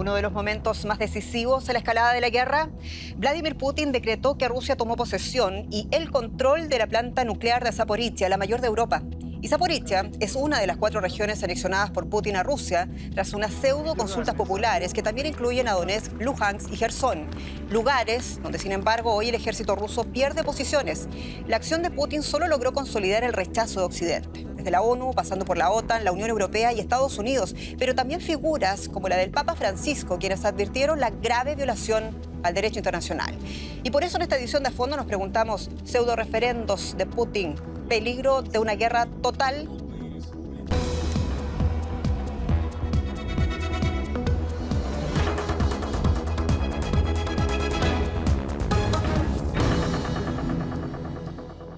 Uno de los momentos más decisivos en la escalada de la guerra, Vladimir Putin decretó que Rusia tomó posesión y el control de la planta nuclear de Zaporizhia, la mayor de Europa. Y Zaporizhia es una de las 4 regiones anexionadas por Putin a Rusia tras unas pseudo consultas populares que también incluyen a Donetsk, Luhansk y Gerson. Lugares donde, sin embargo, hoy el ejército ruso pierde posiciones. La acción de Putin solo logró consolidar el rechazo de Occidente, desde la ONU, pasando por la OTAN, la Unión Europea y Estados Unidos, pero también figuras como la del Papa Francisco, quienes advirtieron la grave violación al derecho internacional. Y por eso en esta edición de A Fondo nos preguntamos, ¿pseudo referendos de Putin, peligro de una guerra total?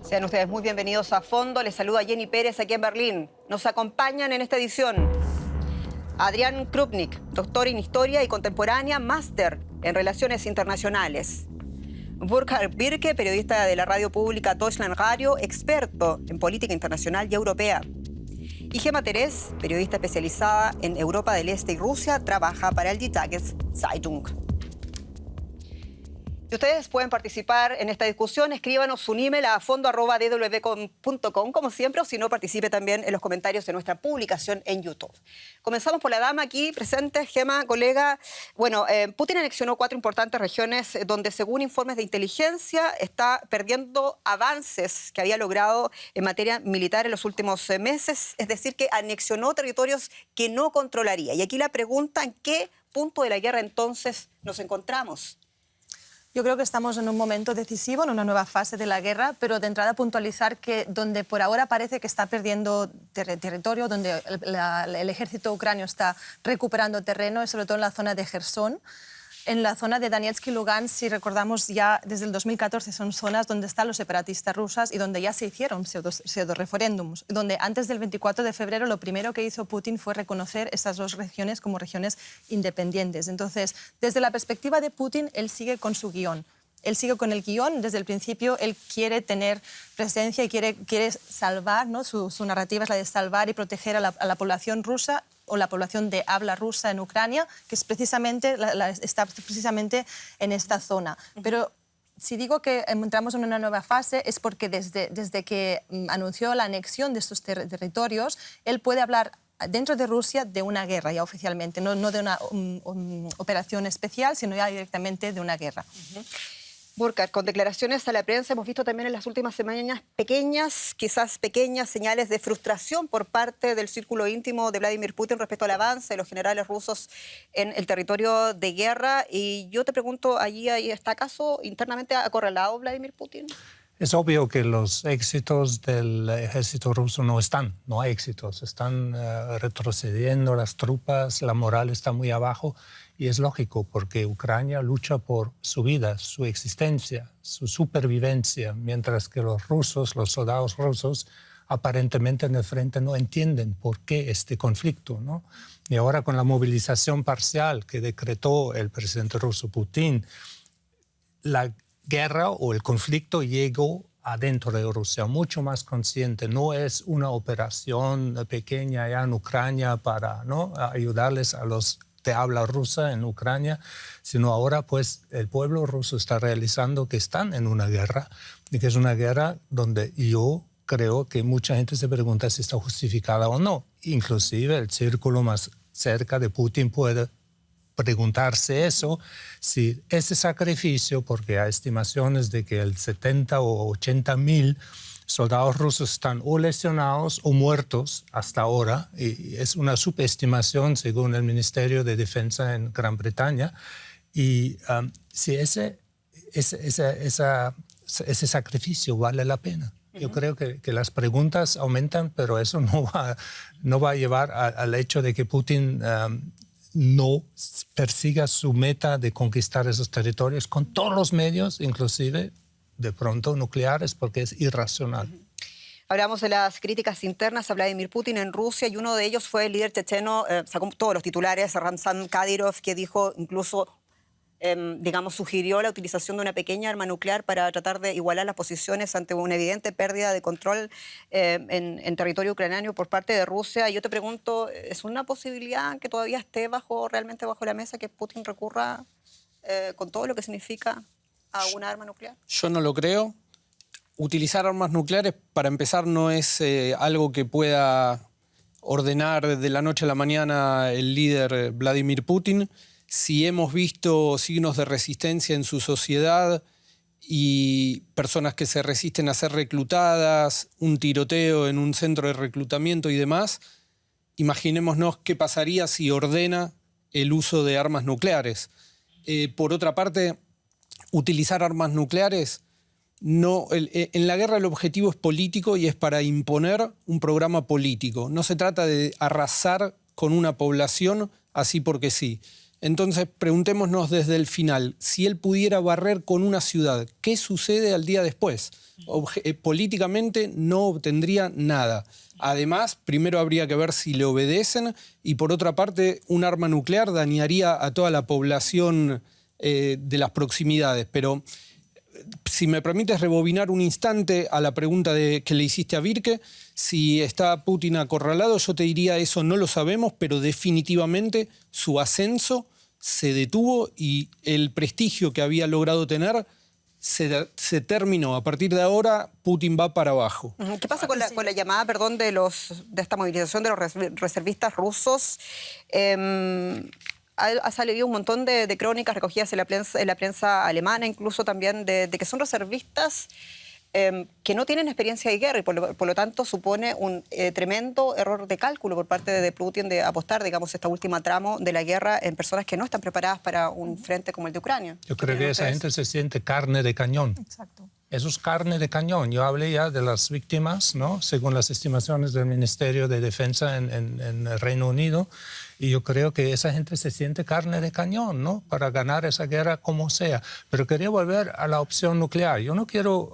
Sean ustedes muy bienvenidos a Fondo. Les saluda Jenny Pérez aquí en Berlín. Nos acompañan en esta edición Adrián Krupnik, doctor en Historia y Contemporánea, máster en Relaciones Internacionales. Burkhard Birke, periodista de la radio pública Deutschland Radio, experto en política internacional y europea. Y Gema Terés, periodista especializada en Europa del Este y Rusia, trabaja para el Die Tageszeitung. Y ustedes pueden participar en esta discusión, escríbanos un email a fondo@dw.com, como siempre, o si no, participe también en los comentarios de nuestra publicación en YouTube. Comenzamos por la dama aquí presente, Gema, colega. Bueno, Putin anexionó 4 importantes regiones donde, según informes de inteligencia, está perdiendo avances que había logrado en materia militar en los últimos meses, es decir, que anexionó territorios que no controlaría. Y aquí la pregunta, ¿en qué punto de la guerra entonces nos encontramos? Yo creo que estamos en un momento decisivo, en una nueva fase de la guerra, pero de entrada puntualizar que donde por ahora parece que está perdiendo territorio, donde el ejército ucranio está recuperando terreno, es sobre todo en la zona de Gerson. En la zona de Donetsk y Lugansk, si recordamos, ya desde el 2014 son zonas donde están los separatistas rusas y donde ya se hicieron pseudo-referéndums, donde antes del 24 de febrero lo primero que hizo Putin fue reconocer esas 2 regiones como regiones independientes. Entonces, desde la perspectiva de Putin, él sigue con su guión. Él sigue con el guión, desde el principio él quiere tener presencia y quiere salvar, ¿no? Su narrativa es la de salvar y proteger a la población rusa o la población de habla rusa en Ucrania, que es precisamente, está precisamente en esta zona. Pero si digo que entramos en una nueva fase es porque desde que anunció la anexión de estos territorios, él puede hablar dentro de Rusia de una guerra ya oficialmente, no de una operación especial, sino ya directamente de una guerra. Burkhard, con declaraciones a la prensa hemos visto también en las últimas semanas quizás pequeñas señales de frustración por parte del círculo íntimo de Vladimir Putin respecto al avance de los generales rusos en el territorio de guerra. Y yo te pregunto, ¿allí está acaso internamente acorralado Vladimir Putin? Es obvio que los éxitos del ejército ruso no hay éxitos, están retrocediendo las tropas, la moral está muy abajo y es lógico porque Ucrania lucha por su vida, su existencia, su supervivencia, mientras que los soldados rusos, aparentemente en el frente no entienden por qué este conflicto, ¿no? Y ahora con la movilización parcial que decretó el presidente ruso Putin, la guerra o el conflicto llegó adentro de Rusia, mucho más consciente. No es una operación pequeña allá en Ucrania para, ¿no?, ayudarles a los de habla rusa en Ucrania, sino ahora pues el pueblo ruso está realizando que están en una guerra y que es una guerra donde yo creo que mucha gente se pregunta si está justificada o no. Inclusive el círculo más cerca de Putin puede preguntarse eso, si ese sacrificio, porque hay estimaciones de que el 70 o 80 mil soldados rusos están o lesionados o muertos hasta ahora, y es una subestimación según el Ministerio de Defensa en Gran Bretaña, y si ese sacrificio vale la pena. Yo creo que las preguntas aumentan, pero eso no va a llevar al hecho de que Putin no persiga su meta de conquistar esos territorios con todos los medios, inclusive de pronto nucleares, porque es irracional. Hablamos de las críticas internas a Vladimir Putin en Rusia y uno de ellos fue el líder checheno, sacó todos los titulares, Ramzan Kadyrov, que dijo incluso digamos, sugirió la utilización de una pequeña arma nuclear para tratar de igualar las posiciones ante una evidente pérdida de control en territorio ucraniano por parte de Rusia. Y yo te pregunto, ¿es una posibilidad que todavía esté realmente bajo la mesa que Putin recurra con todo lo que significa a una arma nuclear? Yo no lo creo. Utilizar armas nucleares, para empezar, no es algo que pueda ordenar de la noche a la mañana el líder Vladimir Putin. Si hemos visto signos de resistencia en su sociedad y personas que se resisten a ser reclutadas, un tiroteo en un centro de reclutamiento y demás, imaginémonos qué pasaría si ordena el uso de armas nucleares. Por otra parte, utilizar armas nucleares, en la guerra el objetivo es político y es para imponer un programa político. No se trata de arrasar con una población así porque sí. Entonces, preguntémonos desde el final, si él pudiera barrer con una ciudad, ¿qué sucede al día después? Políticamente no obtendría nada. Además, primero habría que ver si le obedecen y por otra parte, un arma nuclear dañaría a toda la población de las proximidades. Pero si me permites rebobinar un instante a la pregunta que le hiciste a Virke, si está Putin acorralado, yo te diría eso no lo sabemos, pero definitivamente su ascenso se detuvo y el prestigio que había logrado tener se terminó. A partir de ahora, Putin va para abajo. ¿Qué pasa con la llamada, perdón, de esta movilización de los reservistas rusos? Ha salido un montón de crónicas recogidas en la prensa alemana, incluso también de que son reservistas que no tienen experiencia de guerra y por lo tanto supone un tremendo error de cálculo por parte de Putin de apostar, digamos, esta última tramo de la guerra en personas que no están preparadas para un frente como el de Ucrania. Yo creo que esa gente se siente carne de cañón. Exacto. Eso es carne de cañón. Yo hablé ya de las víctimas, ¿no? Según las estimaciones del Ministerio de Defensa en el Reino Unido. Y yo creo que esa gente se siente carne de cañón, ¿no? Para ganar esa guerra como sea. Pero quería volver a la opción nuclear. Yo no quiero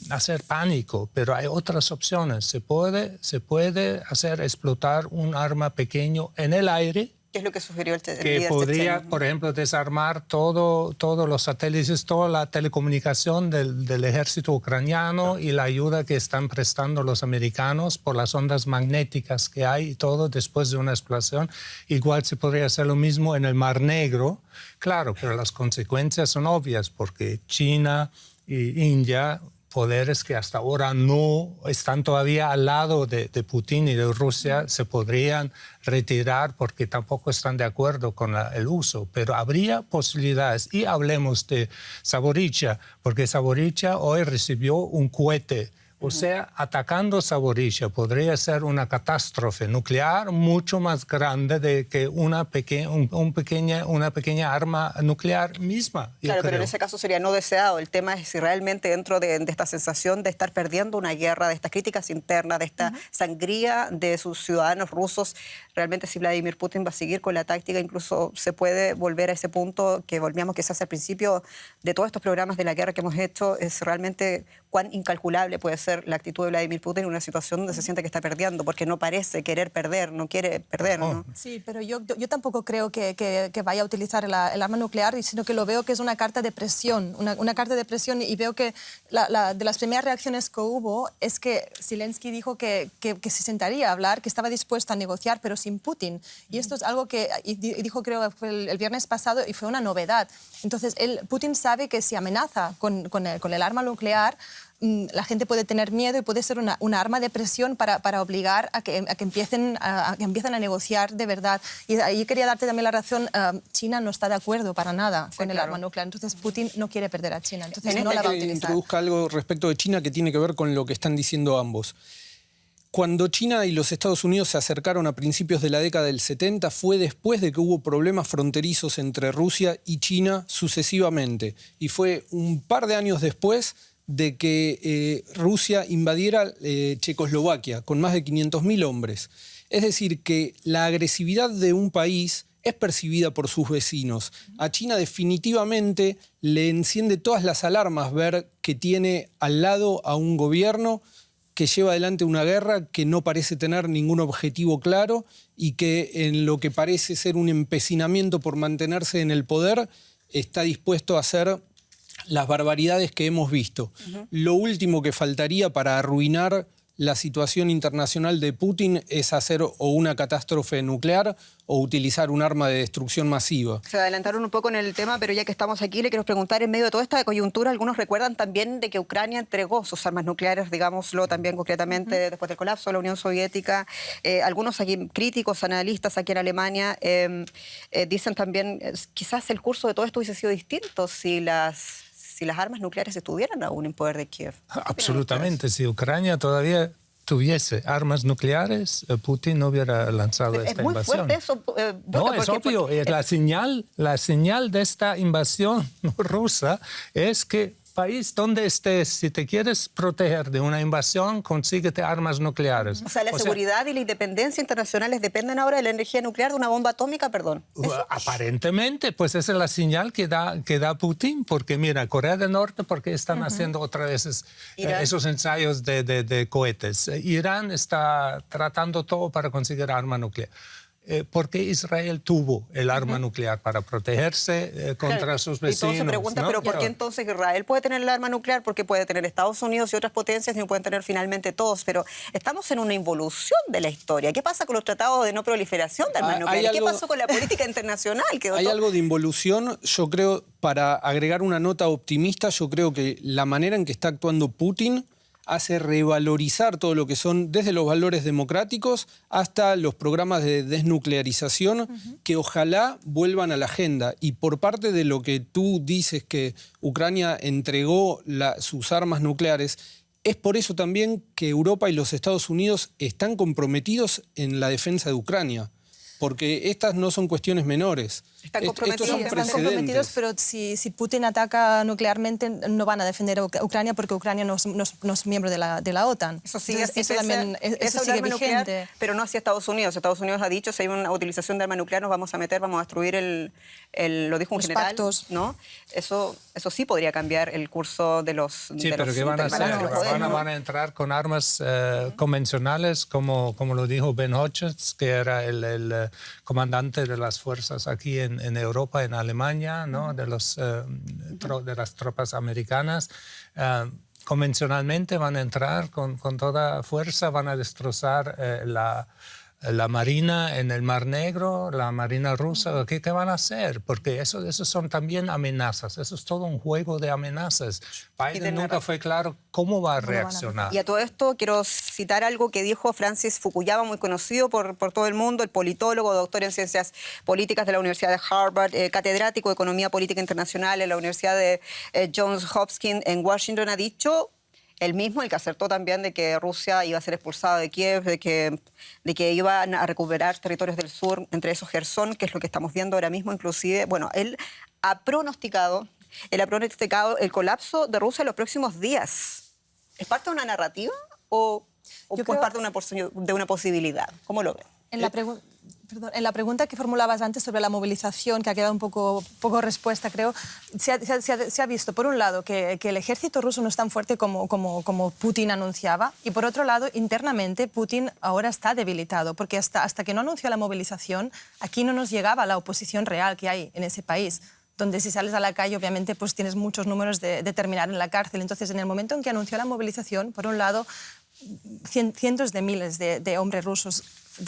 hacer pánico, pero hay otras opciones. Se puede hacer explotar un arma pequeño en el aire. ¿Qué es lo que sugirió el líder Que podría, checheno? por ejemplo, desarmar todos los satélites, toda la telecomunicación del ejército ucraniano y la ayuda que están prestando los americanos por las ondas magnéticas que hay y todo después de una explosión. Igual se podría hacer lo mismo en el Mar Negro. Claro, pero las consecuencias son obvias porque China y India, poderes que hasta ahora no están todavía al lado de Putin y de Rusia, se podrían retirar porque tampoco están de acuerdo con el uso. Pero habría posibilidades. Y hablemos de Zaporizhia, porque Zaporizhia hoy recibió un cohete. O sea, atacando Zaporizhia podría ser una catástrofe nuclear mucho más grande de que una pequeña arma nuclear misma. Claro, pero en ese caso sería no deseado. El tema es si realmente dentro de esta sensación de estar perdiendo una guerra, de estas críticas internas, de esta sangría de sus ciudadanos rusos, realmente si Vladimir Putin va a seguir con la táctica, incluso se puede volver a ese punto que volvíamos quizás al principio de todos estos programas de la guerra que hemos hecho, es realmente cuán incalculable puede ser la actitud de Vladimir Putin en una situación donde se siente que está perdiendo, porque no parece querer perder, no quiere perder, ¿no? Sí, pero yo tampoco creo que vaya a utilizar el arma nuclear, sino que lo veo que es una carta de presión, una carta de presión, y veo que de las primeras reacciones que hubo es que Zelensky dijo que se sentaría a hablar, que estaba dispuesto a negociar, pero sin Putin. Y esto es algo que dijo, creo, fue el viernes pasado y fue una novedad. Entonces, Putin sabe que si amenaza con el arma nuclear, la gente puede tener miedo y puede ser una arma de presión para obligar a que empiecen a negociar de verdad. Y ahí quería darte también la razón, China no está de acuerdo para nada con el arma nuclear, entonces Putin no quiere perder a China, entonces no la va a utilizar. Introduzca algo respecto de China que tiene que ver con lo que están diciendo ambos. Cuando China y los Estados Unidos se acercaron a principios de la década del 70 fue después de que hubo problemas fronterizos entre Rusia y China sucesivamente. Y fue un par de años después de que Rusia invadiera Checoslovaquia con más de 500.000 hombres. Es decir, que la agresividad de un país es percibida por sus vecinos. A China definitivamente le enciende todas las alarmas ver que tiene al lado a un gobierno que lleva adelante una guerra que no parece tener ningún objetivo claro y que en lo que parece ser un empecinamiento por mantenerse en el poder está dispuesto a hacer las barbaridades que hemos visto. Lo último que faltaría para arruinar la situación internacional de Putin es hacer o una catástrofe nuclear o utilizar un arma de destrucción masiva. Se adelantaron un poco en el tema, pero ya que estamos aquí, le quiero preguntar, en medio de toda esta coyuntura, algunos recuerdan también de que Ucrania entregó sus armas nucleares, digámoslo también concretamente, después del colapso de la Unión Soviética. Algunos aquí, críticos, analistas aquí en Alemania, dicen también, quizás el curso de todo esto hubiese sido distinto si las armas nucleares estuvieran aún en poder de Kiev. Absolutamente. Si Ucrania todavía tuviese armas nucleares, Putin no hubiera lanzado esta invasión. Es muy fuerte eso. No, es obvio. La señal de esta invasión rusa es que país donde estés, si te quieres proteger de una invasión, consíguete armas nucleares. O sea, la seguridad y la independencia internacionales dependen ahora de la energía nuclear, de una bomba atómica, perdón. Aparentemente, pues esa es la señal que da Putin, porque mira, Corea del Norte, ¿por qué están haciendo otra vez esos ensayos de cohetes? Irán está tratando todo para conseguir arma nuclear. Porque Israel tuvo el arma nuclear para protegerse contra sus vecinos. Y todos se preguntan, ¿no? ¿pero por qué entonces Israel puede tener el arma nuclear? Porque puede tener Estados Unidos y otras potencias y no pueden tener finalmente todos. Pero estamos en una involución de la historia. ¿Qué pasa con los tratados de no proliferación de armas nucleares? ¿Qué pasó con la política internacional? Hay algo de involución. Yo creo, para agregar una nota optimista, yo creo que la manera en que está actuando Putin hace revalorizar todo lo que son, desde los valores democráticos hasta los programas de desnuclearización, que ojalá vuelvan a la agenda. Y por parte de lo que tú dices que Ucrania entregó sus armas nucleares, es por eso también que Europa y los Estados Unidos están comprometidos en la defensa de Ucrania. Porque estas no son cuestiones menores. Están comprometidos, pero si Putin ataca nuclearmente no van a defender a Ucrania porque Ucrania no es miembro de la OTAN. Eso sigue, entonces, eso sigue vigente. Nuclear, pero no hacia Estados Unidos. Estados Unidos ha dicho, si hay una utilización de arma nuclear nos vamos a meter, vamos a destruir lo dijo un general, pactos. ¿no? Eso sí podría cambiar el curso de los... Sí, pero ¿qué van a hacer? Van a entrar con armas convencionales, como lo dijo Ben Hodges, que era el comandante de las fuerzas aquí en Europa, en Alemania, ¿no? de las tropas americanas. Convencionalmente van a entrar con toda fuerza, van a destrozar la marina en el Mar Negro, la marina rusa. ¿Qué van a hacer? Porque eso son también amenazas, eso es todo un juego de amenazas. Biden nunca fue claro cómo va a reaccionar. Y a todo esto quiero citar algo que dijo Francis Fukuyama, muy conocido por todo el mundo, el politólogo, doctor en ciencias políticas de la Universidad de Harvard, catedrático de Economía Política Internacional en la Universidad de Johns Hopkins en Washington, ha dicho... El mismo, el que acertó también de que Rusia iba a ser expulsada de Kiev, de que iban a recuperar territorios del sur, entre esos Gerson, que es lo que estamos viendo ahora mismo inclusive. Bueno, él ha pronosticado el colapso de Rusia en los próximos días. ¿Es parte de una narrativa o es parte de una posibilidad? ¿Cómo lo ven? En la pregunta que formulabas antes sobre la movilización, que ha quedado un poco respuesta, creo, se ha visto, por un lado, que el ejército ruso no es tan fuerte como Putin anunciaba, y por otro lado, internamente, Putin ahora está debilitado, porque hasta que no anunció la movilización, aquí no nos llegaba la oposición real que hay en ese país, donde si sales a la calle, obviamente, pues tienes muchos números de terminar en la cárcel. Entonces, en el momento en que anunció la movilización, por un lado, cientos de miles de hombres rusos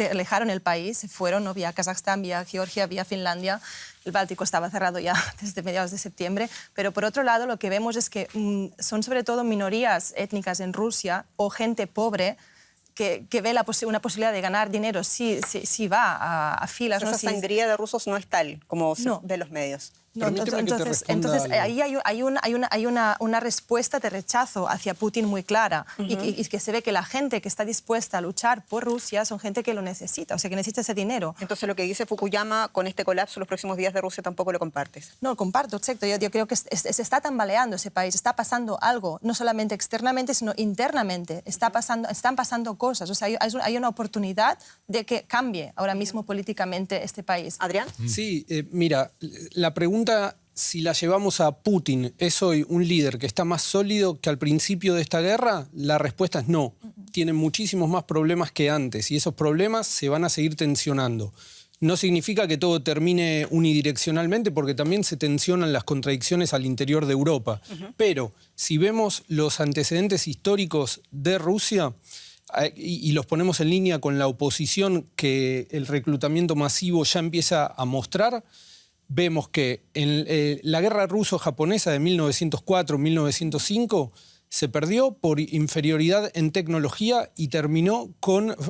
alejaron el país, se fueron, ¿no? Vía Kazajstán, vía Georgia, vía Finlandia. El Báltico estaba cerrado ya desde mediados de septiembre. Pero por otro lado, lo que vemos es que son sobre todo minorías étnicas en Rusia o gente pobre que ve una posibilidad de ganar dinero si va a filas. Esa sangría de rusos no es tal como se ve en los medios. No, entonces ahí hay una respuesta de rechazo hacia Putin muy clara y que se ve que la gente que está dispuesta a luchar por Rusia son gente que lo necesita, o sea, que necesita ese dinero. Entonces lo que dice Fukuyama con este colapso los próximos días de Rusia tampoco lo compartes. No, lo comparto, exacto. Yo creo que se está tambaleando ese país, está pasando algo, no solamente externamente, sino internamente. Están pasando cosas, o sea, hay una oportunidad de que cambie ahora mismo políticamente este país. ¿Adrián? Sí, mira, la pregunta, si la llevamos a Putin, ¿es hoy un líder que está más sólido que al principio de esta guerra? La respuesta es no. Tiene muchísimos más problemas que antes y esos problemas se van a seguir tensionando. no significa que todo termine unidireccionalmente, porque también se tensionan las contradicciones al interior de Europa. Pero si vemos los antecedentes históricos de Rusia y los ponemos en línea con la oposición que el reclutamiento masivo ya empieza a mostrar, vemos que en la guerra ruso-japonesa de 1904-1905 se perdió por inferioridad en tecnología y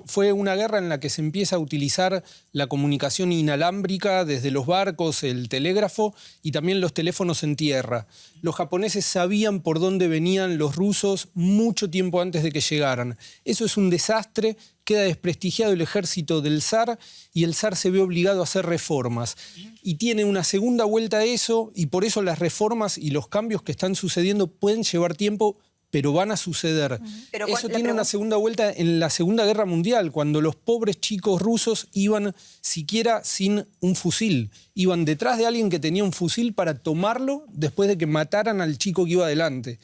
fue una guerra en la que se empieza a utilizar la comunicación inalámbrica desde los barcos, el telégrafo y también los teléfonos en tierra. Los japoneses sabían por dónde venían los rusos mucho tiempo antes de que llegaran. Eso es un desastre, queda desprestigiado el ejército del zar y el zar se ve obligado a hacer reformas. Y tiene una segunda vuelta a eso y por eso las reformas y los cambios que están sucediendo pueden llevar tiempo, pero van a suceder. Pero eso tiene una segunda vuelta en la Segunda Guerra Mundial, cuando los pobres chicos rusos iban siquiera sin un fusil. Iban detrás de alguien que tenía un fusil para tomarlo después de que mataran al chico que iba adelante.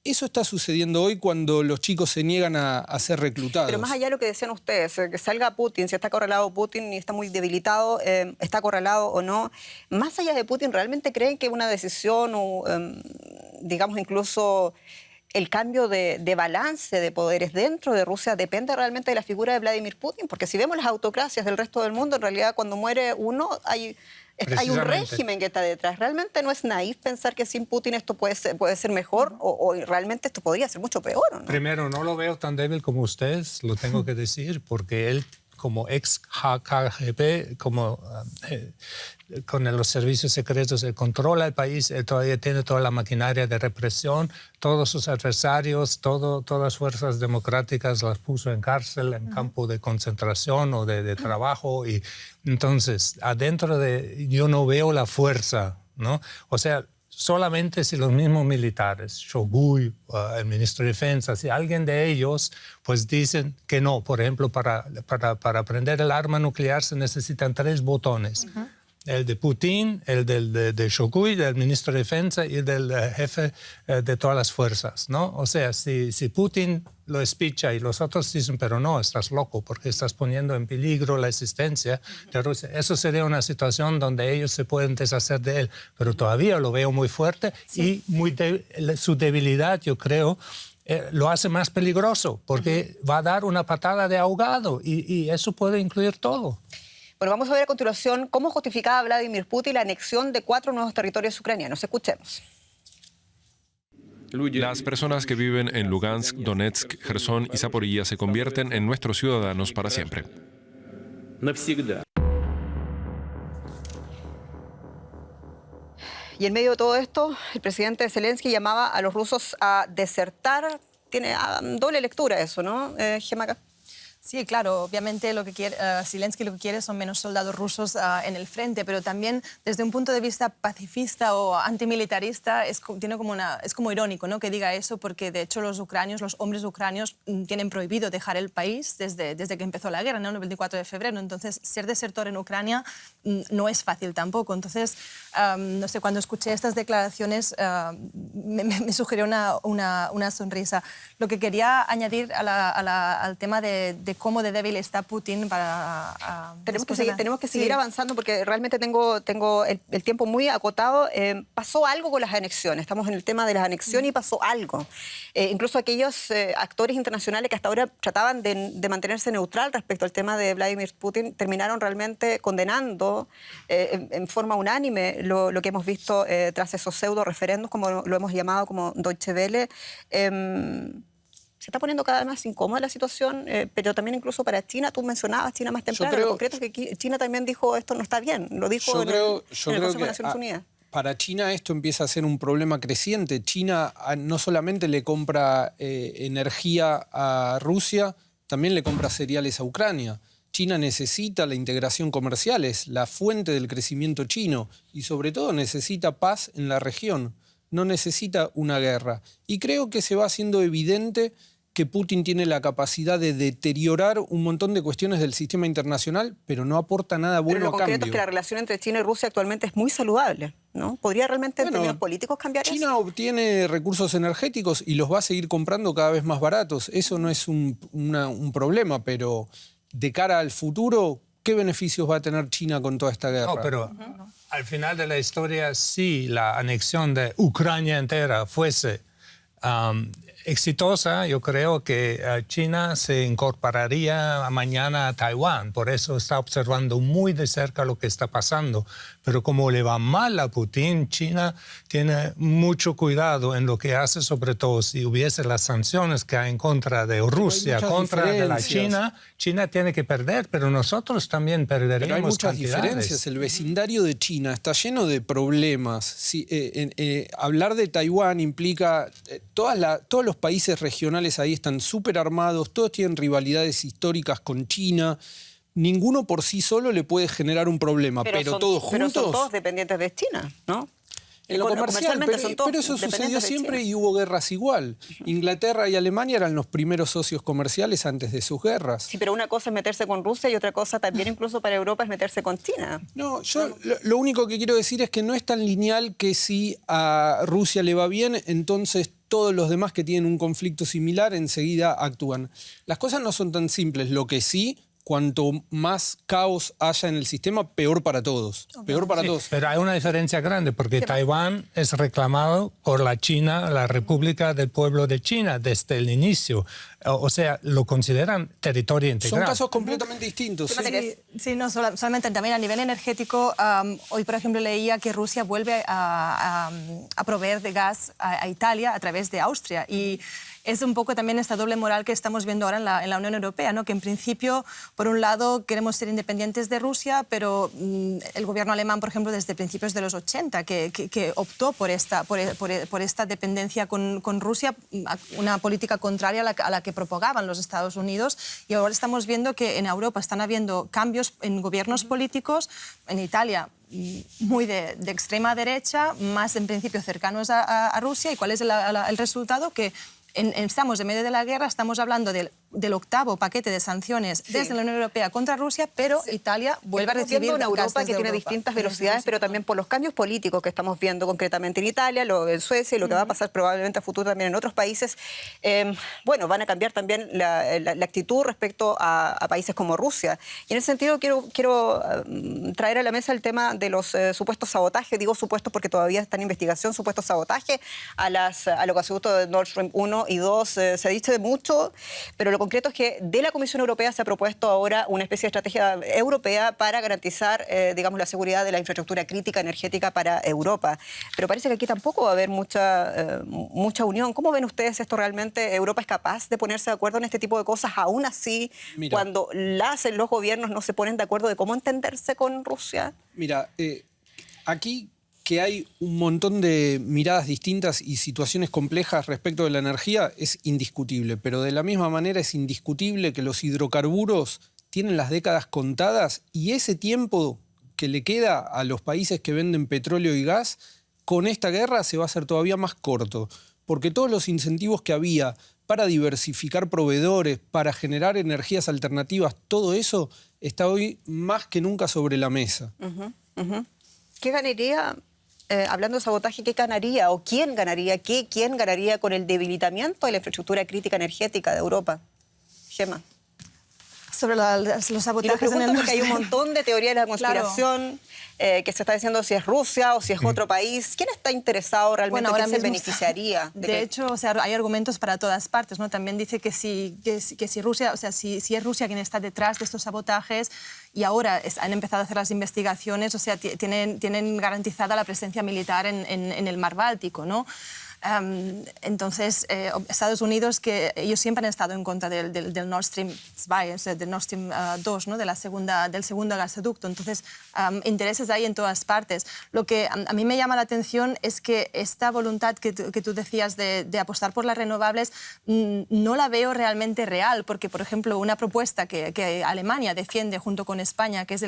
Eso está sucediendo hoy cuando los chicos se niegan a ser reclutados. Pero más allá de lo que decían ustedes, que salga Putin, si está acorralado Putin y está muy debilitado, está acorralado o no, más allá de Putin, ¿realmente creen que una decisión o, digamos, incluso el cambio de balance de poderes dentro de Rusia depende realmente de la figura de Vladimir Putin? Porque si vemos las autocracias del resto del mundo, en realidad cuando muere uno hay un régimen que está detrás. ¿Realmente no es naif pensar que sin Putin esto puede ser mejor o realmente esto podría ser mucho peor, ¿o no? Primero, no lo veo tan débil como ustedes, lo tengo que decir, porque él, como ex KGB, con los servicios secretos, él controla el país, él todavía tiene toda la maquinaria de represión, todos sus adversarios, todas las fuerzas democráticas las puso en cárcel, en campo de concentración o de trabajo. Y entonces, yo no veo la fuerza, ¿no? O sea, solamente si los mismos militares, Shoigu, el ministro de Defensa, si alguien de ellos pues dicen que no, por ejemplo, para prender el arma nuclear se necesitan 3 botones. El de Putin, el de Shoigu, del ministro de Defensa y el del jefe de todas las fuerzas, ¿no? O sea, si Putin lo espicha y los otros dicen, pero no, estás loco porque estás poniendo en peligro la existencia de Rusia. Eso sería una situación donde ellos se pueden deshacer de él, pero todavía lo veo muy fuerte y su debilidad, yo creo, lo hace más peligroso porque va a dar una patada de ahogado y eso puede incluir todo. Bueno, vamos a ver a continuación cómo justificaba Vladimir Putin la anexión de 4 nuevos territorios ucranianos. Escuchemos. Las personas que viven en Lugansk, Donetsk, Gerson y Zaporilla se convierten en nuestros ciudadanos para siempre. Y en medio de todo esto, el presidente Zelensky llamaba a los rusos a desertar. Tiene doble lectura eso, ¿no, Gemma? Sí, claro, obviamente Zelensky lo que quiere son menos soldados rusos en el frente, pero también desde un punto de vista pacifista o antimilitarista es como irónico, ¿no?, que diga eso, porque de hecho los hombres ucranianos tienen prohibido dejar el país desde que empezó la guerra, ¿no?, el 24 de febrero. Entonces, ser desertor en Ucrania no es fácil tampoco. Entonces, no sé, cuando escuché estas declaraciones me sugirió una sonrisa. Lo que quería añadir al tema de cómo de débil está Putin para... Tenemos que seguir avanzando porque realmente tengo el tiempo muy acotado. Pasó algo con las anexiones. Estamos en el tema de las anexiones y pasó algo. Incluso aquellos actores internacionales que hasta ahora trataban de mantenerse neutral respecto al tema de Vladimir Putin terminaron realmente condenando en forma unánime lo que hemos visto tras esos pseudo referendos, como lo hemos llamado, como Deutsche Welle. Se está poniendo cada vez más incómoda la situación, pero también incluso para China. Tú mencionabas China más temprano. Lo concreto es que China también dijo esto no está bien. Lo dijo en el Consejo de Naciones Unidas. Para China esto empieza a ser un problema creciente. China no solamente le compra energía a Rusia, también le compra cereales a Ucrania. China necesita la integración comercial, es la fuente del crecimiento chino y sobre todo necesita paz en la región. No necesita una guerra. Y creo que se va haciendo evidente que Putin tiene la capacidad de deteriorar un montón de cuestiones del sistema internacional, pero no aporta nada bueno a cambio. Pero lo concreto es que la relación entre China y Rusia actualmente es muy saludable, ¿no? ¿Podría realmente en términos políticos cambiar eso? China obtiene recursos energéticos y los va a seguir comprando cada vez más baratos. Eso no es un problema, pero de cara al futuro, ¿qué beneficios va a tener China con toda esta guerra? No, pero al final de la historia, si la anexión de Ucrania entera fuese exitosa, yo creo que China se incorporaría mañana a Taiwán. Por eso está observando muy de cerca lo que está pasando. Pero como le va mal a Putin, China tiene mucho cuidado en lo que hace, sobre todo si hubiese las sanciones que hay en contra de Rusia, contra de la China. China tiene que perder, pero nosotros también perderemos. Pero hay muchas cantidades. diferencias. El vecindario de China está lleno de problemas. Hablar de Taiwán implica... todos los países regionales ahí están súper armados, todos tienen rivalidades históricas con China. Ninguno por sí solo le puede generar un problema, pero todos juntos... Pero son todos dependientes de China, ¿no? En lo comercial, pero eso sucedió siempre y hubo guerras igual. Inglaterra y Alemania eran los primeros socios comerciales antes de sus guerras. Sí, pero una cosa es meterse con Rusia y otra cosa también incluso para Europa es meterse con China. No, lo único que quiero decir es que no es tan lineal que si a Rusia le va bien, entonces todos los demás que tienen un conflicto similar enseguida actúan. Las cosas no son tan simples, lo que sí... Cuanto más caos haya en el sistema, peor para todos. Peor para todos. Pero hay una diferencia grande, porque Taiwán es reclamado por la China, la República del Pueblo de China, desde el inicio. O sea, lo consideran territorio integral. Son casos completamente distintos. Sí, no, solamente también a nivel energético. Hoy, por ejemplo, leía que Rusia vuelve a proveer de gas a Italia a través de Austria. Y es un poco también esta doble moral que estamos viendo ahora en la Unión Europea, ¿no? Que en principio, por un lado, queremos ser independientes de Rusia, pero el gobierno alemán, por ejemplo, desde principios de los 80, que optó por esta dependencia con Rusia, una política contraria a la que propagaban los Estados Unidos. Y ahora estamos viendo que en Europa están habiendo cambios en gobiernos políticos, en Italia muy de extrema derecha, más en principio cercanos a Rusia. ¿Y cuál es el resultado? Que estamos en medio de la guerra, estamos hablando del 8º paquete de sanciones desde la Unión Europea contra Rusia, pero Italia vuelve a recibir una Europa que tiene distintas velocidades, pero también por los cambios políticos que estamos viendo concretamente en Italia, en Suecia y lo que va a pasar probablemente a futuro también en otros países. Bueno, van a cambiar también la actitud respecto a países como Rusia. Y en ese sentido quiero traer a la mesa el tema de los supuestos sabotajes. Digo supuestos porque todavía está en investigación, supuestos sabotajes a los gasoductos de Nord Stream 1 y 2. Se ha dicho de mucho, pero lo concreto es que de la Comisión Europea se ha propuesto ahora una especie de estrategia europea para garantizar, digamos, la seguridad de la infraestructura crítica energética para Europa. Pero parece que aquí tampoco va a haber mucha unión. ¿Cómo ven ustedes esto realmente? ¿Europa es capaz de ponerse de acuerdo en este tipo de cosas? Aún así, cuando los gobiernos no se ponen de acuerdo de cómo entenderse con Rusia. Mira, aquí que hay un montón de miradas distintas y situaciones complejas respecto de la energía es indiscutible, pero de la misma manera es indiscutible que los hidrocarburos tienen las décadas contadas y ese tiempo que le queda a los países que venden petróleo y gas, con esta guerra se va a hacer todavía más corto, porque todos los incentivos que había para diversificar proveedores, para generar energías alternativas, todo eso está hoy más que nunca sobre la mesa. ¿Qué ganaría? Hablando de sabotaje, ¿qué ganaría o quién ganaría? ¿Quién ganaría con el debilitamiento de la infraestructura crítica energética de Europa? Gemma. Sobre los sabotajes en el porque hay un montón de teorías de la conspiración que se está diciendo si es Rusia o si es otro país. ¿Quién está interesado realmente? ¿Quién se beneficiaría? De hecho, o sea, hay argumentos para todas partes, ¿no? También dice que si Rusia, o sea, si es Rusia quien está detrás de estos sabotajes y ahora han empezado a hacer las investigaciones, o sea, tienen garantizada la presencia militar en el Mar Báltico, ¿no? Entonces, Estados Unidos, que ellos siempre han estado en contra del Nord Stream 2, o sea, del Nord Stream 2, ¿no? del segundo gasoducto. Entonces, intereses hay en todas partes. Lo que a mí me llama la atención es que esta voluntad que tú decías de apostar por las renovables no la veo realmente real, porque, por ejemplo, una propuesta que Alemania defiende junto con España, que es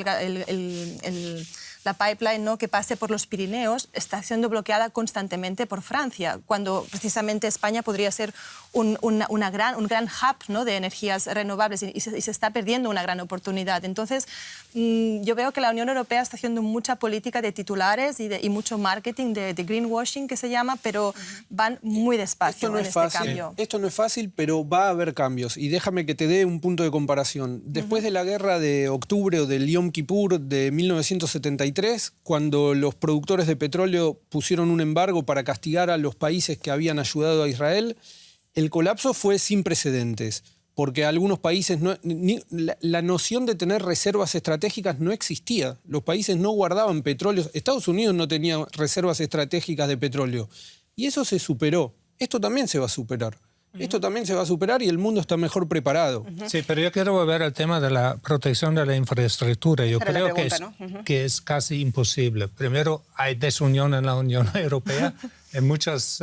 la pipeline, ¿no?, que pase por los Pirineos está siendo bloqueada constantemente por Francia, cuando precisamente España podría ser un gran hub, ¿no?, de energías renovables y se está perdiendo una gran oportunidad. Entonces, yo veo que la Unión Europea está haciendo mucha política de titulares y mucho marketing de greenwashing, que se llama, pero van muy despacio en este cambio. Esto no es fácil, pero va a haber cambios. Y déjame que te dé un punto de comparación. Después de la guerra de octubre o del Yom Kippur de 1973, cuando los productores de petróleo pusieron un embargo para castigar a los países que habían ayudado a Israel, el colapso fue sin precedentes, porque algunos países, la noción de tener reservas estratégicas no existía. Los países no guardaban petróleo. Estados Unidos no tenía reservas estratégicas de petróleo. Y eso se superó. Esto también se va a superar. Esto también se va a superar y el mundo está mejor preparado. Sí, pero yo quiero volver al tema de la protección de la infraestructura. Yo creo que es casi imposible. Primero, hay desunión en la Unión Europea en muchas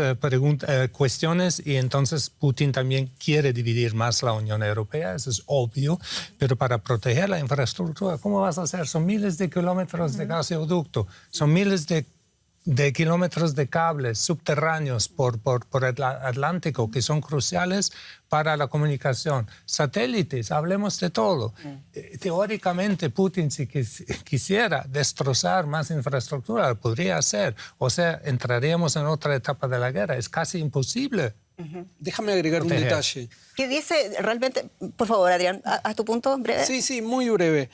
cuestiones y entonces Putin también quiere dividir más la Unión Europea, eso es obvio, pero para proteger la infraestructura, ¿cómo vas a hacer? Son miles de kilómetros de gasoducto, son miles de kilómetros de cables subterráneos por el Atlántico que son cruciales para la comunicación. Satélites, hablemos de todo. Teóricamente, Putin, si quisiera destrozar más infraestructura, lo podría hacer. O sea, entraríamos en otra etapa de la guerra. Es casi imposible. Déjame agregar un detalle. ¿Qué dice realmente? Por favor, Adrián, a tu punto, breve. Sí, muy breve.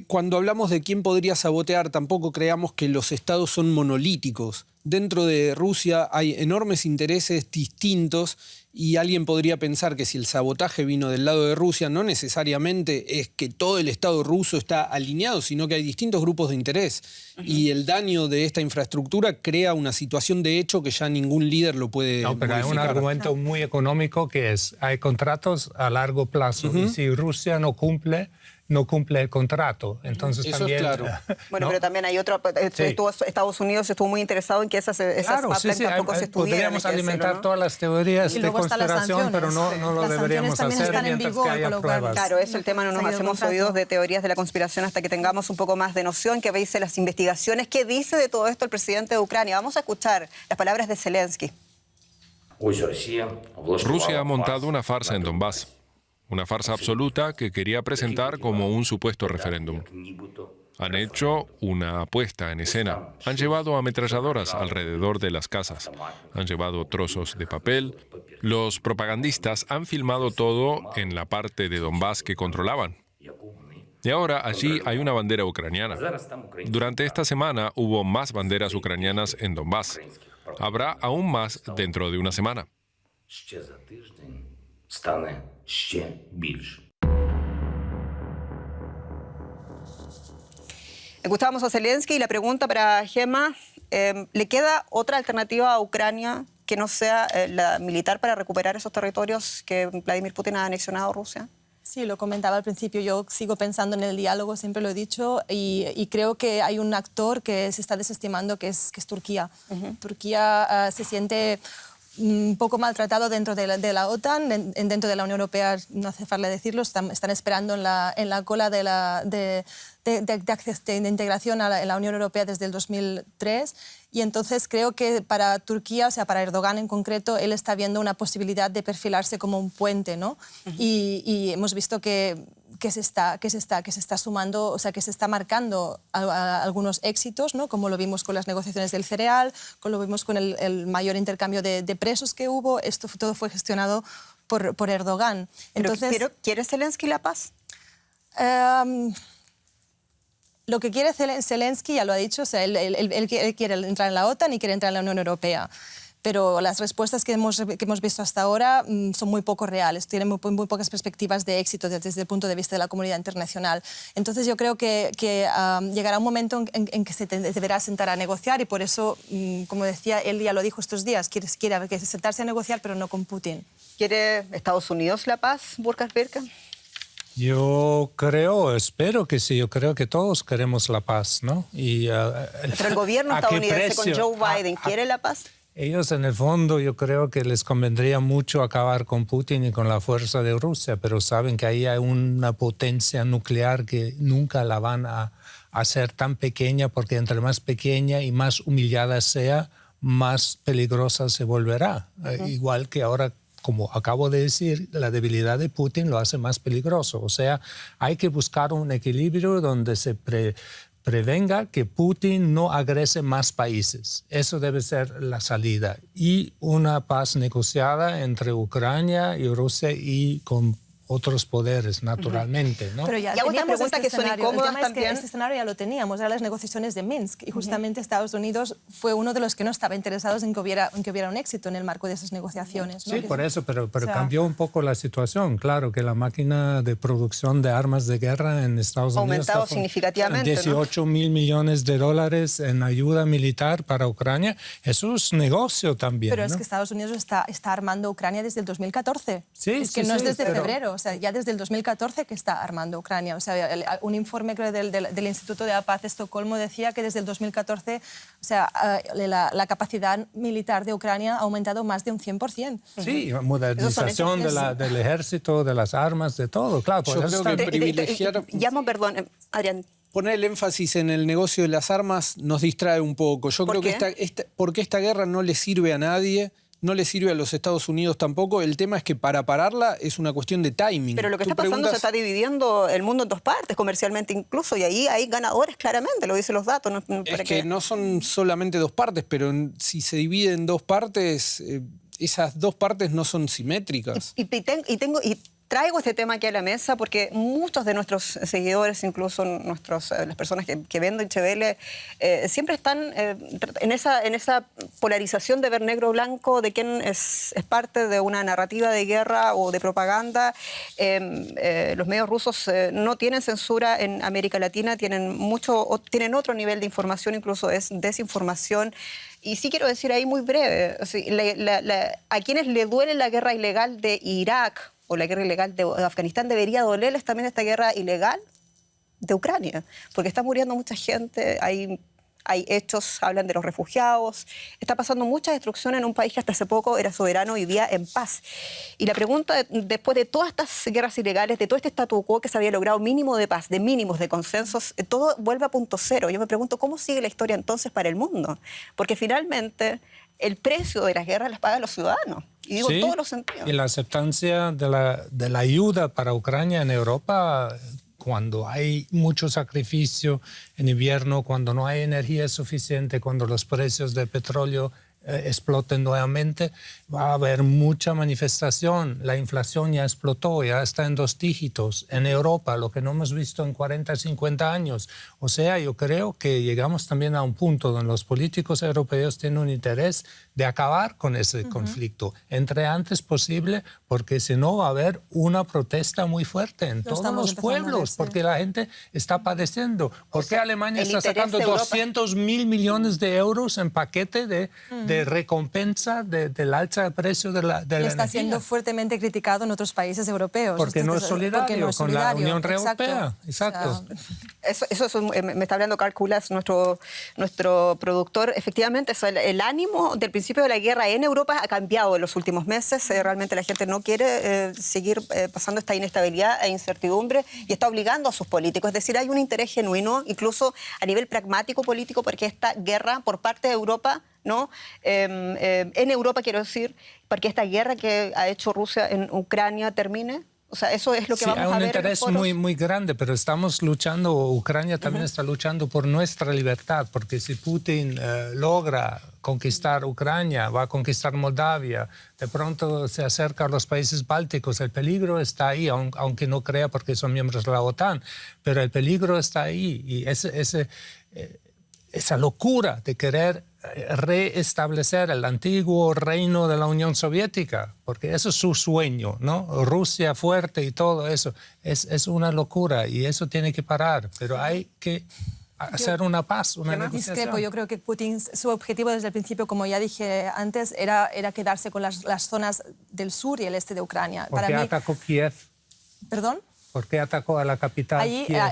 Cuando hablamos de quién podría sabotear, tampoco creamos que los estados son monolíticos. Dentro de Rusia hay enormes intereses distintos y alguien podría pensar que si el sabotaje vino del lado de Rusia, no necesariamente es que todo el Estado ruso está alineado, sino que hay distintos grupos de interés. Y el daño de esta infraestructura crea una situación de hecho que ya ningún líder lo puede No, pero modificar. hay un argumento muy económico que es, hay contratos a largo plazo y si Rusia no cumple el contrato. Entonces eso también, es claro. Bueno, ¿no? pero también hay otro. Estados Unidos estuvo muy interesado en que esas pipelines tampoco se estuvieran. Podríamos alimentar todas las teorías de conspiración, pero no lo deberíamos hacer mientras que haya pruebas. Claro, es el tema, no nos hacemos oídos de teorías de la conspiración hasta que tengamos un poco más de noción, que dice las investigaciones, qué dice de todo esto el presidente de Ucrania. Vamos a escuchar las palabras de Zelensky. Rusia ha montado una farsa en Donbass. Una farsa absoluta que quería presentar como un supuesto referéndum. Han hecho una puesta en escena. Han llevado ametralladoras alrededor de las casas. Han llevado trozos de papel. Los propagandistas han filmado todo en la parte de Donbass que controlaban. Y ahora allí hay una bandera ucraniana. Durante esta semana hubo más banderas ucranianas en Donbass. Habrá aún más dentro de una semana. Escuchábamos a Zelensky y la pregunta para Gemma, ¿le queda otra alternativa a Ucrania que no sea la militar para recuperar esos territorios que Vladimir Putin ha anexionado a Rusia? Sí, lo comentaba al principio, yo sigo pensando en el diálogo, siempre lo he dicho, y creo que hay un actor que se está desestimando, que es Turquía. Turquía se siente un poco maltratado dentro de la OTAN, dentro de la Unión Europea, no hace falta decirlo, están esperando en la cola de integración a la Unión Europea desde el 2003. Y entonces creo que para Turquía, o sea, para Erdogan en concreto, él está viendo una posibilidad de perfilarse como un puente, ¿no? Y hemos visto que se está sumando, o sea, que se está marcando algunos éxitos, ¿no? Como lo vimos con las negociaciones del cereal, como lo vimos con el mayor intercambio de presos que hubo. Esto todo fue gestionado por Erdogan. Entonces, ¿Pero quiere Zelensky la paz? Lo que quiere Zelensky, ya lo ha dicho, o sea, él quiere entrar en la OTAN y quiere entrar en la Unión Europea. Pero las respuestas que hemos visto hasta ahora son muy poco reales, tienen muy pocas perspectivas de éxito desde el punto de vista de la comunidad internacional. Entonces yo creo que llegará un momento en que se deberá sentar a negociar y por eso, como decía, él ya lo dijo estos días, quiere sentarse a negociar pero no con Putin. ¿Quiere Estados Unidos la paz, Burkhard Birke? Yo espero que sí, yo creo que todos queremos la paz, ¿no? Pero el gobierno estadounidense con Joe Biden, ¿quiere la paz? Ellos en el fondo yo creo que les convendría mucho acabar con Putin y con la fuerza de Rusia, pero saben que ahí hay una potencia nuclear que nunca la van a a ser tan pequeña, porque entre más pequeña y más humillada sea, más peligrosa se volverá. Igual que ahora, como acabo de decir, la debilidad de Putin lo hace más peligroso. O sea, hay que buscar un equilibrio donde se prevenga que Putin no agrese más países. Eso debe ser la salida. Y una paz negociada entre Ucrania y Rusia y con otros poderes, naturalmente, ¿no? Pero ya Y hago otras teníamos preguntas que son escenario. incómodas El tema es que también. este escenario ya lo teníamos, eran las negociaciones de Minsk, y justamente Estados Unidos fue uno de los que no estaba interesados en que hubiera un éxito en el marco de esas negociaciones, ¿no? Sí, por eso, pero o sea, cambió un poco la situación. Claro que la máquina de producción de armas de guerra en Estados Ha Unidos aumentado significativamente, 18 mil millones de dólares en ayuda militar para Ucrania. Eso es negocio también. Pero ¿no? es que Estados Unidos está armando a Ucrania desde el 2014. Sí, es que sí, no es sí, desde pero- febrero, o sea, ya desde el 2014 que está armando a Ucrania. O sea, un informe creo, del Instituto de la Paz de Estocolmo decía que desde el 2014, o sea, la capacidad militar de Ucrania ha aumentado más de un 100%. Sí, modernización del ejército, de las armas, de todo. Claro, Yo por eso creo que está- privilegiar... Llamo, perdón, Adrián. Poner el énfasis en el negocio de las armas nos distrae un poco. Yo ¿Por creo qué? que porque esta guerra no le sirve a nadie, no le sirve a los Estados Unidos tampoco. El tema es que para pararla es una cuestión de timing. Pero lo que Tú está pasando preguntas- se está dividiendo el mundo en dos partes, comercialmente incluso, y ahí hay ganadores claramente, lo dicen los datos. ¿No? Es que no son solamente dos partes, pero si se divide en dos partes, esas dos partes no son simétricas. Y traigo este tema aquí a la mesa porque muchos de nuestros seguidores, incluso las personas que ven Deutsche Welle, siempre están en esa polarización de ver negro o blanco, de quién es parte de una narrativa de guerra o de propaganda. Los medios rusos no tienen censura en América Latina, tienen otro nivel de información, incluso es desinformación. Y sí quiero decir ahí muy breve, o sea, a quienes le duele la guerra ilegal de Irak o la guerra ilegal de Afganistán, debería dolerles también esta guerra ilegal de Ucrania, porque está muriendo mucha gente, hay hechos, hablan de los refugiados, está pasando mucha destrucción en un país que hasta hace poco era soberano y vivía en paz. Y la pregunta, después de todas estas guerras ilegales, de todo este statu quo que se había logrado mínimo de paz, de mínimos, de consensos, todo vuelve a punto cero. Yo me pregunto, ¿cómo sigue la historia entonces para el mundo? Porque finalmente el precio de las guerras las pagan los ciudadanos. Y digo en todos los sentidos. Y la aceptancia de la ayuda para Ucrania en Europa, cuando hay mucho sacrificio en invierno, cuando no hay energía suficiente, cuando los precios del petróleo exploten nuevamente, va a haber mucha manifestación. La inflación ya explotó, ya está en 2 dígitos en Europa, lo que no hemos visto en 40, 50 años. O sea, yo creo que llegamos también a un punto donde los políticos europeos tienen un interés de acabar con ese conflicto entre antes posible, porque si no va a haber una protesta muy fuerte en todos los pueblos, porque la gente está padeciendo. ¿Por qué Alemania está sacando 200.000 millones de euros en paquete de recompensa del alza de precio de la energía? Está siendo fuertemente criticado en otros países europeos. Porque no es solidario con la Unión Europea. Exacto. Eso me está hablando Carl Kulas, nuestro productor. Efectivamente, el ánimo del principio de la guerra en Europa ha cambiado en los últimos meses. Realmente la gente no quiere seguir pasando esta inestabilidad e incertidumbre y está obligando a sus políticos. Es decir, hay un interés genuino, incluso a nivel pragmático político, porque esta guerra por parte de Europa, ¿no? En Europa, quiero decir, porque esta guerra que ha hecho Rusia en Ucrania termine. O sea, eso es lo que vamos a ver. Hay un interés muy grande, pero estamos luchando, Ucrania también está luchando por nuestra libertad, porque si Putin logra conquistar Ucrania, va a conquistar Moldavia, de pronto se acerca a los países bálticos, el peligro está ahí, aunque no crea porque son miembros de la OTAN, pero el peligro está ahí y esa locura de querer reestablecer el antiguo reino de la Unión Soviética, porque eso es su sueño, ¿no? Rusia fuerte y todo eso, es una locura y eso tiene que parar, pero hay que hacer una paz, una negociación. Discrepo, yo creo que Putin, su objetivo desde el principio, como ya dije antes, era quedarse con las zonas del sur y el este de Ucrania. ¿Por qué atacó Kiev? ¿Perdón? ¿Por qué atacó a la capital?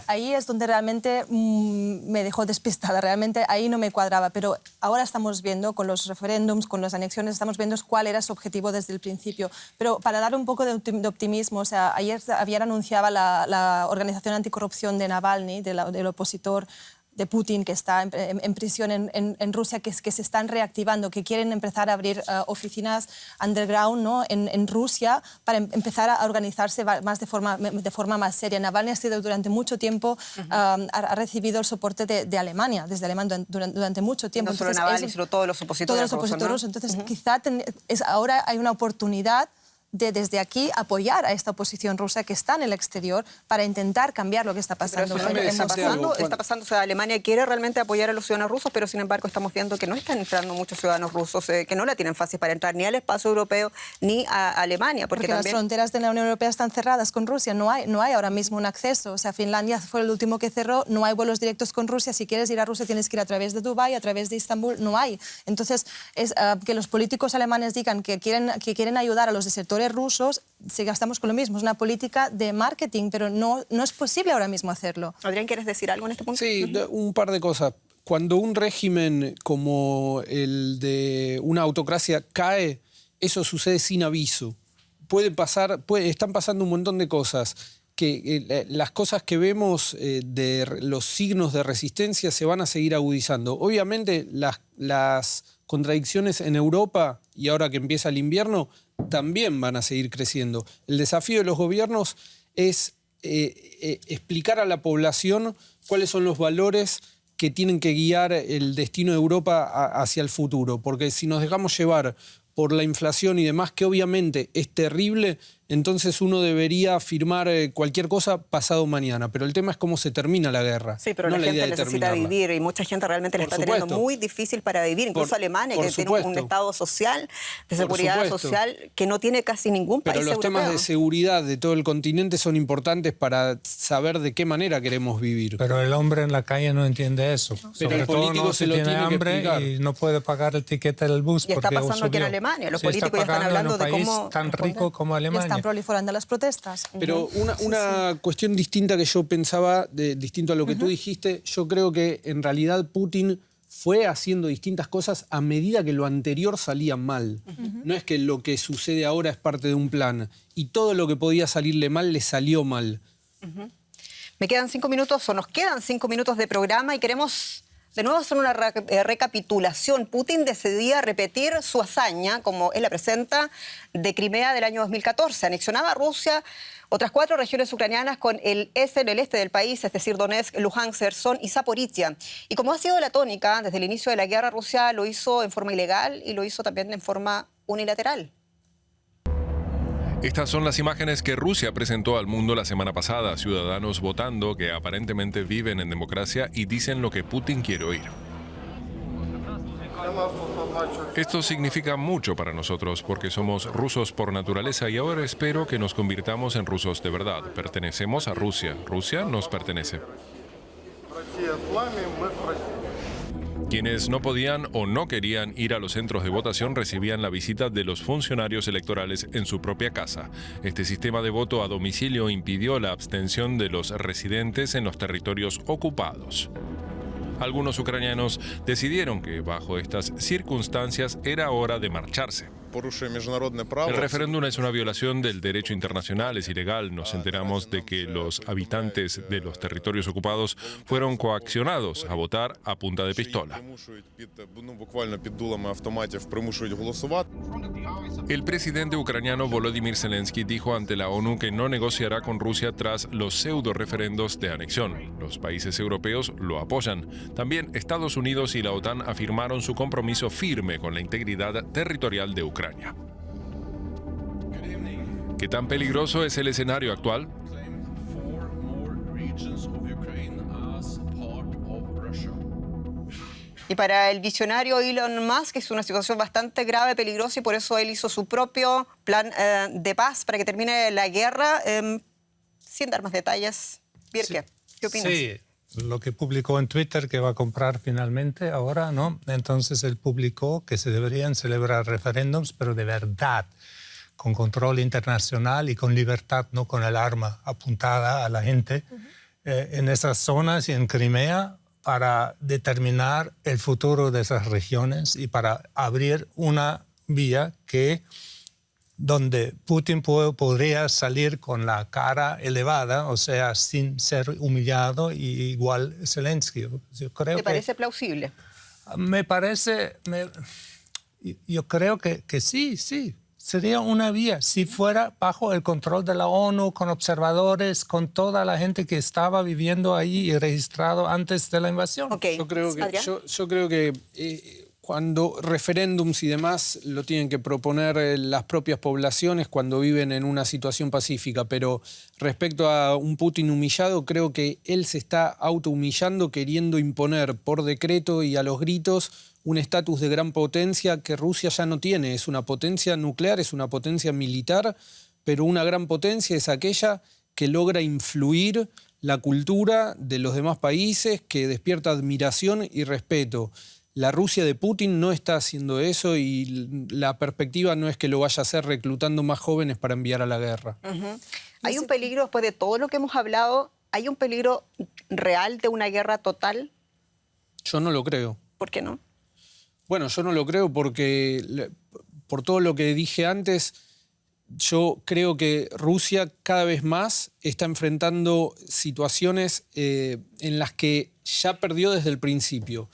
Ahí es donde realmente me dejó despistada, realmente ahí no me cuadraba, pero ahora estamos viendo con los referéndums, con las anexiones, estamos viendo cuál era su objetivo desde el principio. Pero para dar un poco de optimismo, o sea, ayer anunciaba la Organización Anticorrupción de Navalny, del opositor de Putin, que está en prisión en Rusia, que se están reactivando, que quieren empezar a abrir oficinas underground, ¿no?, en Rusia para empezar a organizarse más de forma más seria. Navalny ha sido durante mucho tiempo, ha recibido el soporte de Alemania, desde Alemania durante mucho tiempo. No solo Navalny, sino todos los opositores. Todos los opositores. ¿No? Entonces, quizá ahora hay una oportunidad de desde aquí apoyar a esta oposición rusa que está en el exterior para intentar cambiar lo que está pasando. Pero eso está pasando. O sea, Alemania quiere realmente apoyar a los ciudadanos rusos, pero sin embargo estamos viendo que no están entrando muchos ciudadanos rusos, que no la tienen fácil para entrar ni al espacio europeo ni a Alemania. Porque también... las fronteras de la Unión Europea están cerradas con Rusia, no hay ahora mismo un acceso. O sea, Finlandia fue el último que cerró, no hay vuelos directos con Rusia. Si quieres ir a Rusia tienes que ir a través de Dubái, a través de Estambul, no hay. Entonces, que los políticos alemanes digan que quieren ayudar a los desertores rusos, si gastamos con lo mismo, es una política de marketing, pero no es posible ahora mismo hacerlo. Adrián, ¿quieres decir algo en este punto? Sí, un par de cosas. Cuando un régimen como el de una autocracia cae, eso sucede sin aviso. Están pasando un montón de cosas. Las cosas que vemos de los signos de resistencia se van a seguir agudizando. Obviamente las contradicciones en Europa, y ahora que empieza el invierno, también van a seguir creciendo. El desafío de los gobiernos es explicar a la población cuáles son los valores que tienen que guiar el destino de Europa hacia el futuro. Porque si nos dejamos llevar por la inflación y demás, que obviamente es terrible, entonces uno debería firmar cualquier cosa pasado mañana. Pero el tema es cómo se termina la guerra. Sí, pero no la gente necesita vivir y mucha gente realmente la está teniendo muy difícil para vivir. Incluso Alemania, que tiene un estado social, de seguridad social, que no tiene casi ningún país europeo. Pero los temas de seguridad de todo el continente son importantes para saber de qué manera queremos vivir. Pero el hombre en la calle no entiende eso. Pero el político se lo tiene hambre que explicar. Y no puede pagar el tiquete del bus. Y está pasando aquí en Alemania. Los políticos ya están hablando de cómo... tan rico como Alemania. Están proliferando las protestas. Pero una cuestión distinta que yo pensaba, distinto a lo que tú dijiste, yo creo que en realidad Putin fue haciendo distintas cosas a medida que lo anterior salía mal. No es que lo que sucede ahora es parte de un plan. Y todo lo que podía salirle mal, le salió mal. Me quedan 5 minutos, o nos quedan 5 minutos de programa y queremos... De nuevo hacer una recapitulación. Putin decidía repetir su hazaña, como él la presenta, de Crimea del año 2014. Anexionaba a Rusia otras 4 regiones ucranianas con el este en el este del país, es decir, Donetsk, Luhansk, Kherson y Zaporizhia. Y como ha sido la tónica desde el inicio de la guerra, Rusia lo hizo en forma ilegal y lo hizo también en forma unilateral. Estas son las imágenes que Rusia presentó al mundo la semana pasada. Ciudadanos votando que aparentemente viven en democracia y dicen lo que Putin quiere oír. Esto significa mucho para nosotros porque somos rusos por naturaleza y ahora espero que nos convirtamos en rusos de verdad. Pertenecemos a Rusia. Rusia nos pertenece. Quienes no podían o no querían ir a los centros de votación recibían la visita de los funcionarios electorales en su propia casa. Este sistema de voto a domicilio impidió la abstención de los residentes en los territorios ocupados. Algunos ucranianos decidieron que bajo estas circunstancias era hora de marcharse. El referéndum es una violación del derecho internacional, es ilegal. Nos enteramos de que los habitantes de los territorios ocupados fueron coaccionados a votar a punta de pistola. El presidente ucraniano Volodymyr Zelensky dijo ante la ONU que no negociará con Rusia tras los pseudo-referendos de anexión. Los países europeos lo apoyan. También Estados Unidos y la OTAN afirmaron su compromiso firme con la integridad territorial de Ucrania. ¿Qué tan peligroso es el escenario actual? Y para el visionario Elon Musk es una situación bastante grave, peligrosa, y por eso él hizo su propio plan de paz para que termine la guerra. Sin dar más detalles, Birke, ¿qué opinas? Sí, lo que publicó en Twitter que va a comprar finalmente ahora, ¿no? Entonces él publicó que se deberían celebrar referéndums, pero de verdad, con control internacional y con libertad, no con el arma apuntada a la gente, en esas zonas y en Crimea, para determinar el futuro de esas regiones y para abrir una vía donde Putin podría salir con la cara elevada, o sea, sin ser humillado, y igual Zelensky. ¿Te parece plausible? Me parece... yo creo que sí. Sería una vía, si fuera bajo el control de la ONU, con observadores, con toda la gente que estaba viviendo ahí y registrado antes de la invasión. Okay. Yo creo que cuando referéndums y demás lo tienen que proponer las propias poblaciones cuando viven en una situación pacífica, pero respecto a un Putin humillado, creo que él se está autohumillando queriendo imponer por decreto y a los gritos un estatus de gran potencia que Rusia ya no tiene. Es una potencia nuclear, es una potencia militar, pero una gran potencia es aquella que logra influir la cultura de los demás países, que despierta admiración y respeto. La Rusia de Putin no está haciendo eso y la perspectiva no es que lo vaya a hacer reclutando más jóvenes para enviar a la guerra. ¿Hay un peligro, después de todo lo que hemos hablado, hay un peligro real de una guerra total? Yo no lo creo. ¿Por qué no? Bueno, yo no lo creo porque, por todo lo que dije antes, yo creo que Rusia cada vez más está enfrentando situaciones en las que ya perdió desde el principio.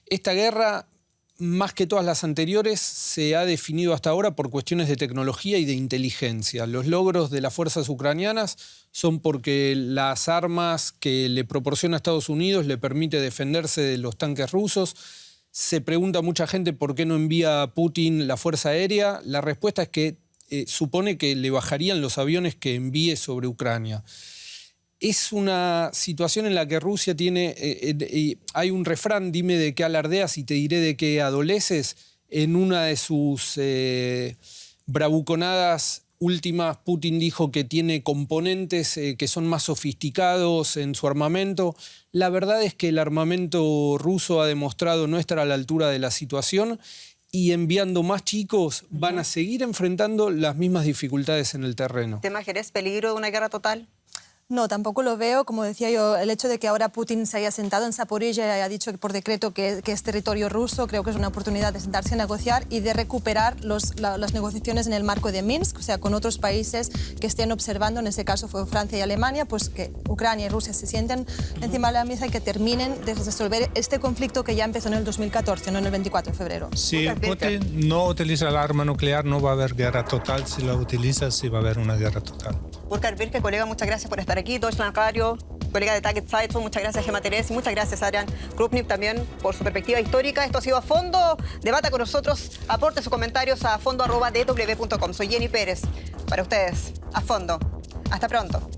Esta guerra, más que todas las anteriores, se ha definido hasta ahora por cuestiones de tecnología y de inteligencia. Los logros de las fuerzas ucranianas son porque las armas que le proporciona Estados Unidos le permite defenderse de los tanques rusos. Se pregunta mucha gente por qué no envía a Putin la fuerza aérea. La respuesta es que supone que le bajarían los aviones que envíe sobre Ucrania. Es una situación en la que Rusia tiene... hay un refrán, dime de qué alardeas y te diré de qué adoleces. En una de sus bravuconadas últimas, Putin dijo que tiene componentes que son más sofisticados en su armamento. La verdad es que el armamento ruso ha demostrado no estar a la altura de la situación y enviando más chicos van a seguir enfrentando las mismas dificultades en el terreno. ¿Te imaginas peligro de una guerra total? No, tampoco lo veo. Como decía yo, el hecho de que ahora Putin se haya sentado en Zaporilla y haya dicho por decreto que es territorio ruso, creo que es una oportunidad de sentarse a negociar y de recuperar las negociaciones en el marco de Minsk, o sea, con otros países que estén observando, en ese caso fue Francia y Alemania, pues que Ucrania y Rusia se sienten encima de la mesa y que terminen de resolver este conflicto que ya empezó en el 2014, no en el 24 de febrero. Si Putin no utiliza el arma nuclear, no va a haber guerra total. Si la utiliza, sí va a haber una guerra total. Burkhard Birke, colega, muchas gracias por estar aquí. Deutschland Radio, colega de Target Zeitung, muchas gracias, Gemma Terés, y muchas gracias, Adrian Krupnik, también por su perspectiva histórica. Esto ha sido A Fondo. Debata con nosotros, aporte sus comentarios a fondo@dw.com. Soy Jenny Pérez. Para ustedes, A Fondo. Hasta pronto.